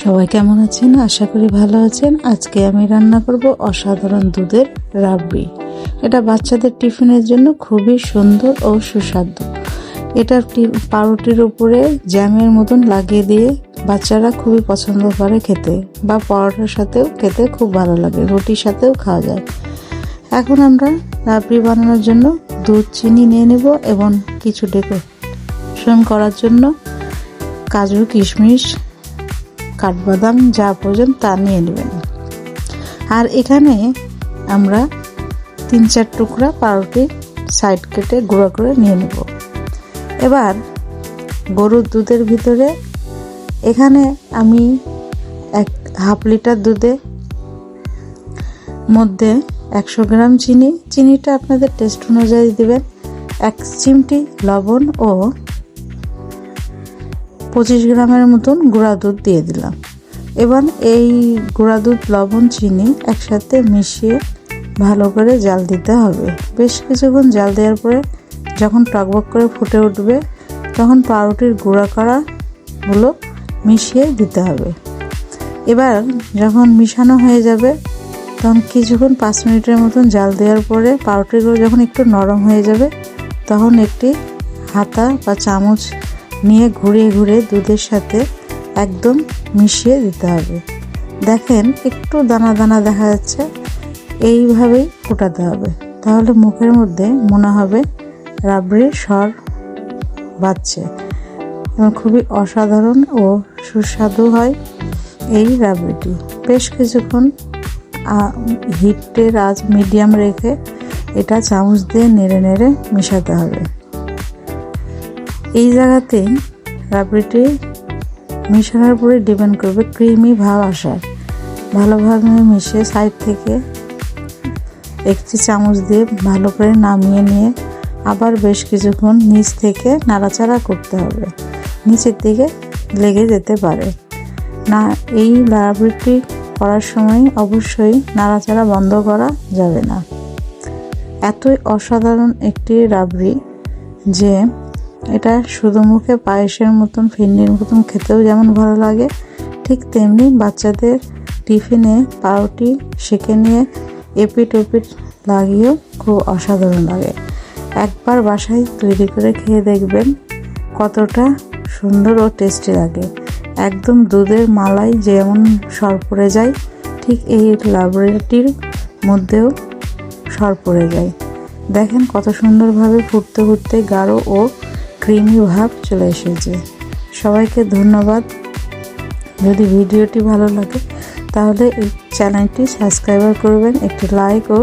সবাই কেমন আছেন? আশা করি ভালো আছেন। আজকে আমি রান্না করব অসাধারণ দুধের রাবড়ি। এটা বাচ্চাদের টিফিনের জন্য খুবই সুন্দর ও সুস্বাদু। এটা পাউরুটির উপরে জ্যামের মতন লাগিয়ে দিয়ে বাচ্চারা খুবই পছন্দ করে খেতে, বা পরোটার সাথেও খেতে খুব ভালো লাগে, রুটির সাথেও খাওয়া যায়। এখন আমরা রাবড়ি বানানোর জন্য দুধ, চিনি নিয়ে নেব এবং কিছু ডেকোরেশন করার জন্য কাজু, কিশমিশ, কাঠবাদাম যা প্রয়োজন তা নিয়ে নেবেন। আর এখানে আমরা 3-4 টুকরা পাউরুটি সাইড কেটে গুঁড়ো করে নিয়ে নেব। এবার গরুর দুধের ভিতরে এখানে আমি 1/2 লিটার দুধে মধ্যে 100 গ্রাম চিনিটা আপনাদের টেস্ট অনুযায়ী দিবেন, 1 চিমটি লবণ ও 25 গ্রামের মতন গুঁড়া দুধ দিয়ে দিলাম। এবার এই গুঁড়া দুধ, লবণ, চিনি একসাথে মিশিয়ে ভালো করে জাল দিতে হবে। বেশ কিছুক্ষণ জাল দেওয়ার পরে যখন টকবক করে ফুটে উঠবে তখন পাউরুটির গুঁড়া করাগুলো মিশিয়ে দিতে হবে। এবার যখন মিশানো হয়ে যাবে তখন কিছুক্ষণ 5 মিনিটের মতন জাল দেওয়ার পরে পাউরুটিগুলো যখন একটু নরম হয়ে যাবে তখন একটি হাতা বা চামচ নিয়ে ঘুরিয়ে ঘুরিয়ে দুধের সাথে একদম মিশিয়ে দিতে হবে। দেখেন একটু দানা দানা দেখা যাচ্ছে, এইভাবেই ফোটাতে হবে। তাহলে মুখের মধ্যে মনে হবে রাবড়ির স্বর বাজছে এবং খুবই অসাধারণ ও সুস্বাদু হয় এই রাবড়িটি। বেশ কিছুক্ষণ হিটের আঁচ মিডিয়াম রেখে এটা চামচ দিয়ে নেড়ে নেড়ে মেশাতে হবে। এই জায়গাতেই রাবড়িটি মেশানোর পরে ডিপেন্ড করবে ক্রিমি ভাব আসার। ভালোভাবে মিশিয়ে সাইড থেকে একটি চামচ দিয়ে ভালো করে নামিয়ে নিয়ে আবার বেশ কিছুক্ষণ নিচ থেকে নাড়াচাড়া করতে হবে, নিচের দিকে লেগে যেতে পারে না। এই রাবড়িটি করার সময় অবশ্যই নাড়াচাড়া বন্ধ করা যাবে না। এতই অসাধারণ একটি রাবড়ি যে এটা শুধু মুখে পায়েসের মতন, ফিরনির মতন খেতেও যেমন ভালো লাগে, ঠিক তেমনি বাচ্চাদের টিফিনে পাউরুটি সেঁকে নিয়ে এপিট ওপিট লাগিয়েও খুব অসাধারণ লাগে। একবার বাসায় তৈরি করে খেয়ে দেখবেন কতটা সুন্দর ও টেস্টি লাগে। একদম দুধের মালাই যেমন সর পড়ে যায়, ঠিক এই রাবড়িটির মধ্যেও সর পড়ে যায়। দেখেন কত সুন্দরভাবে ফুটতে ফুটতে গাঢ় ও ক্রিমি ভাব চলে এসেছে। সবাইকে ধন্যবাদ। যদি ভিডিওটি ভালো লাগে তাহলে এই চ্যানেলটি সাবস্ক্রাইব করবেন, একটি লাইক ও